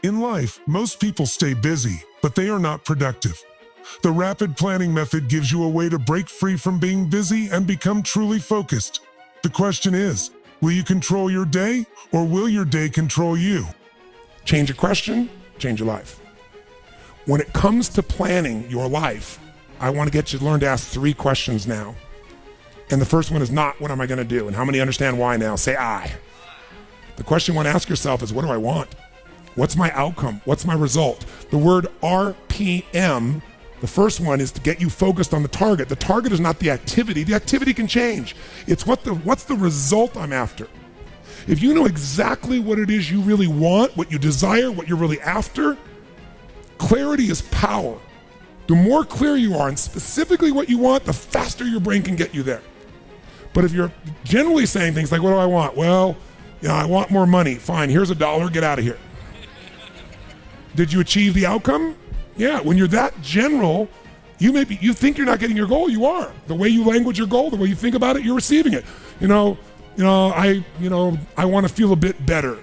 In life, most people stay busy, but they are not productive. The rapid planning method gives you a way to break free from being busy and become truly focused. The question is, will you control your day, or will your day control you? Change your question, change your life. When it comes to planning your life, I want to get you to learn to ask 3 questions now. And the first one is not, what am I going to do? And how many understand why now? Say I. The question you want to ask yourself is, what do I want? What's my outcome? What's my result? The word RPM, the first one, is to get you focused on the target. The target is not the activity. The activity can change. It's what's the result I'm after. If you know exactly what it is you really want, what you desire, what you're really after, clarity is power. The more clear you are and specifically what you want, the faster your brain can get you there. But if you're generally saying things like, what do I want? Well, I want more money. Fine, here's $1, get out of here. Did you achieve the outcome? Yeah, when you're that general, you think you're not getting your goal, you are. The way you language your goal, the way you think about it, you're receiving it. I want to feel a bit better.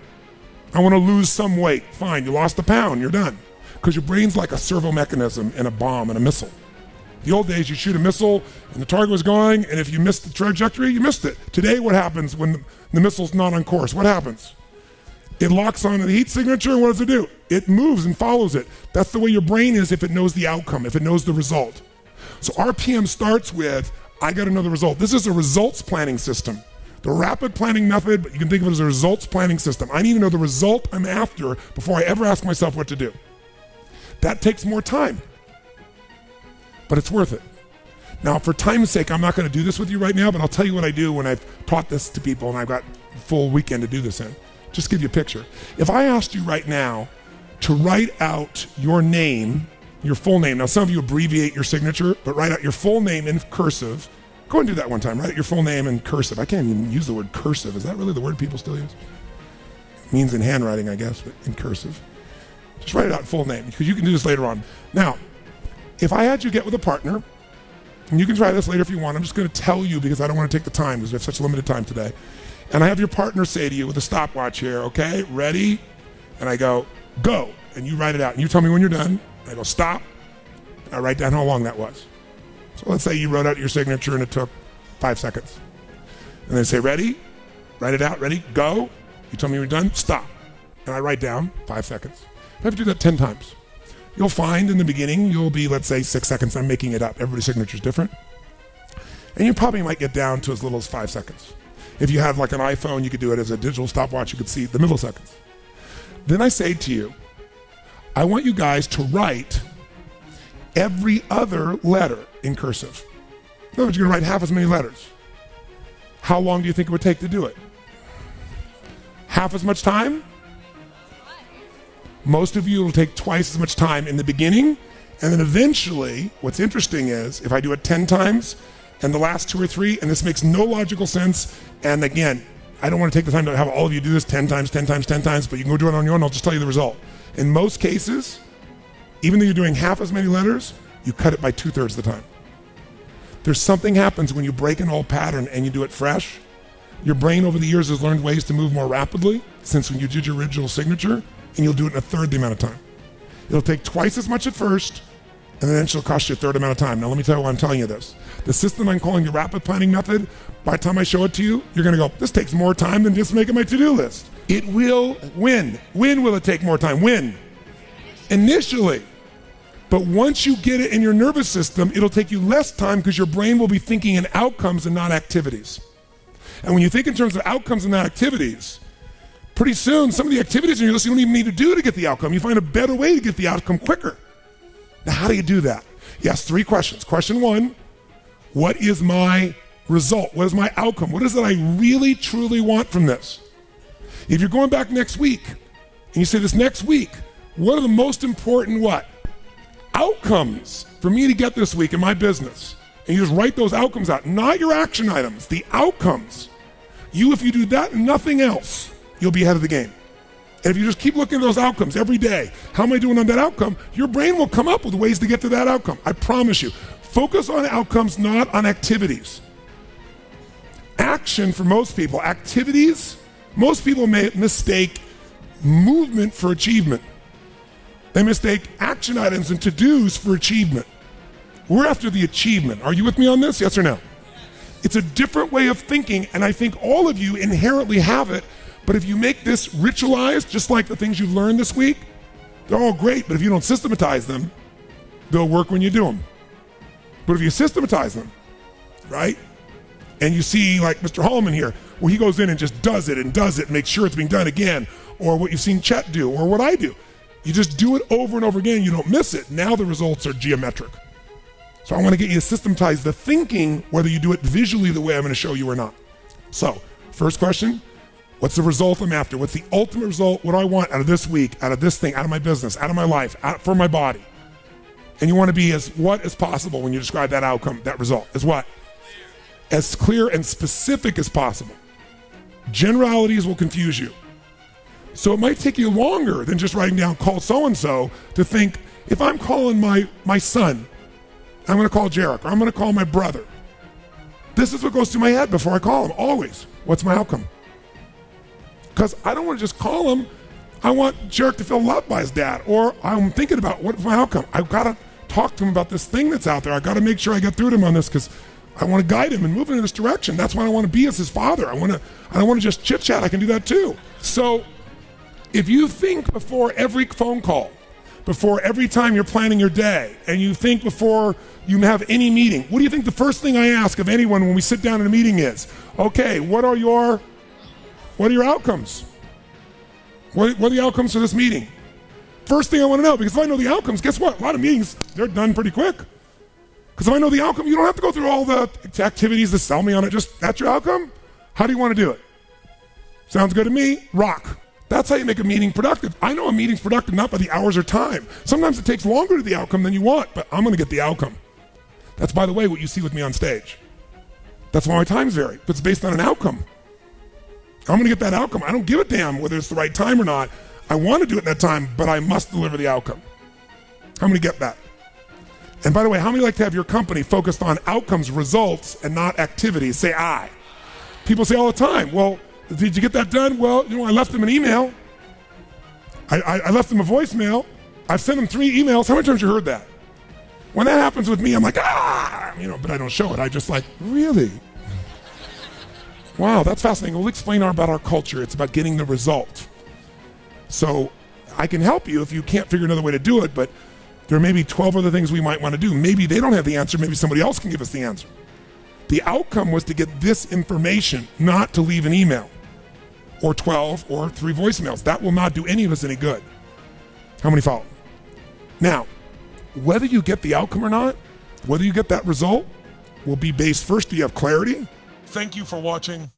I want to lose some weight. Fine, you lost a pound, you're done. Because your brain's like a servo mechanism in a bomb and a missile. The old days, you shoot a missile and the target was going, and if you missed the trajectory, you missed it. Today, what happens when the missile's not on course? What happens? It locks on the heat signature, and what does it do? It moves and follows it. That's the way your brain is if it knows the outcome, if it knows the result. So RPM starts with, I got to know the result. This is a results planning system. The rapid planning method, but you can think of it as a results planning system. I need to know the result I'm after before I ever ask myself what to do. That takes more time, but it's worth it. Now, for time's sake, I'm not going to do this with you right now, but I'll tell you what I do when I've taught this to people and I've got a full weekend to do this in. Just give you a picture. If I asked you right now to write out your name, your full name. Now, some of you abbreviate your signature, but write out your full name in cursive. Go and do that one time. Write out your full name in cursive. I can't even use the word cursive. Is that really the word people still use? It means in handwriting, I guess, but in cursive. Just write it out full name, because you can do this later on. Now, if I had you get with a partner, and you can try this later if you want, I'm just going to tell you because I don't want to take the time because we have such limited time today. And I have your partner say to you with a stopwatch here, okay, ready? And I go, go. And you write it out. And you tell me when you're done. I go, stop. And I write down how long that was. So let's say you wrote out your signature and it took 5 seconds. And then say, ready? Write it out. Ready? Go. You tell me when you're done. Stop. And I write down 5 seconds. I have to do that 10 times. You'll find in the beginning, you'll be, let's say, 6 seconds. I'm making it up. Everybody's signature is different. And you probably might get down to as little as 5 seconds. If you have like an iPhone, you could do it as a digital stopwatch. You could see the milliseconds. Then I say to you, I want you guys to write every other letter in cursive. In other words, you're going to write half as many letters. How long do you think it would take to do it? Half as much time? Most of you will take twice as much time in the beginning, and then eventually, what's interesting is, if I do it 10 times, and the last 2 or 3, and this makes no logical sense, and again, I don't want to take the time to have all of you do this 10 times, 10 times, 10 times, but you can go do it on your own, I'll just tell you the result. In most cases, even though you're doing half as many letters, you cut it by 2/3 the time. There's something happens when you break an old pattern and you do it fresh. Your brain over the years has learned ways to move more rapidly since when you did your original signature, and you'll do it in 1/3 the amount of time. It'll take twice as much at first, and then it'll cost you 1/3 amount of time. Now let me tell you why I'm telling you this. The system I'm calling the rapid planning method, by the time I show it to you, you're gonna go, this takes more time than just making my to-do list. It will win. When will it take more time? When? Initially. But once you get it in your nervous system, it'll take you less time because your brain will be thinking in outcomes and not activities. And when you think in terms of outcomes and not activities, pretty soon some of the activities in your list you don't even need to do to get the outcome. You find a better way to get the outcome quicker. Now, how do you do that? Yes, 3 questions. Question 1, what is my result? What is my outcome? What is it I really, truly want from this? If you're going back next week, and you say this next week, what are the most important outcomes for me to get this week in my business? And you just write those outcomes out, not your action items, the outcomes. If you do that and nothing else, you'll be ahead of the game. And if you just keep looking at those outcomes every day, how am I doing on that outcome? Your brain will come up with ways to get to that outcome. I promise you. Focus on outcomes, not on activities. Action for most people, activities, most people may mistake movement for achievement. They mistake action items and to-dos for achievement. We're after the achievement. Are you with me on this? Yes or no? It's a different way of thinking, and I think all of you inherently have it, but if you make this ritualized, just like the things you've learned this week, they're all great, but if you don't systematize them, they'll work when you do them. But if you systematize them, right? And you see like Mr. Hallman here, where he goes in and just does it and makes sure it's being done again, or what you've seen Chet do, or what I do. You just do it over and over again, you don't miss it. Now the results are geometric. So I want to get you to systematize the thinking, whether you do it visually the way I'm going to show you or not. So, first question, what's the result I'm after? What's the ultimate result? What do I want out of this week, out of this thing, out of my business, out of my life, for my body? And you want to be as what as possible when you describe that outcome, that result, as what? As clear and specific as possible. Generalities will confuse you. So it might take you longer than just writing down call so-and-so to think, if I'm calling my son, I'm going to call Jarek, or I'm going to call my brother. This is what goes through my head before I call him, always. What's my outcome? Because I don't want to just call him. I want Jarek to feel loved by his dad. Or I'm thinking about what's my outcome? I've got to talk to him about this thing that's out there. I've got to make sure I get through to him on this because I want to guide him and move him in this direction. That's what I want to be as his father. I don't want to just chit chat. I can do that too. So if you think before every phone call, before every time you're planning your day, and you think before you have any meeting, what do you think the first thing I ask of anyone when we sit down in a meeting is? Okay, what are your outcomes? What are the outcomes for this meeting? First thing I want to know, because if I know the outcomes, guess what? A lot of meetings, they're done pretty quick. Because if I know the outcome, you don't have to go through all the activities to sell me on it. Just, that's your outcome? How do you want to do it? Sounds good to me. Rock. That's how you make a meeting productive. I know a meeting's productive not by the hours or time. Sometimes it takes longer to the outcome than you want, but I'm going to get the outcome. That's, by the way, what you see with me on stage. That's why my times vary. But it's based on an outcome. I'm going to get that outcome. I don't give a damn whether it's the right time or not. I want to do it in that time, but I must deliver the outcome. How many get that? And by the way, how many like to have your company focused on outcomes, results, and not activities? Say I. People say all the time, well, did you get that done? Well, I left them an email. I left them a voicemail. I've sent them 3 emails. How many times you heard that? When that happens with me, I'm like, but I don't show it. I just like, really? Wow, that's fascinating. We'll explain about our culture. It's about getting the result. So I can help you if you can't figure another way to do it, but there may be 12 other things we might want to do. Maybe they don't have the answer. Maybe somebody else can give us the answer. The outcome was to get this information, not to leave an email or 12 or 3 voicemails. That will not do any of us any good. How many follow? Now, whether you get the outcome or not, whether you get that result, will be based first, do you have clarity? Thank you for watching.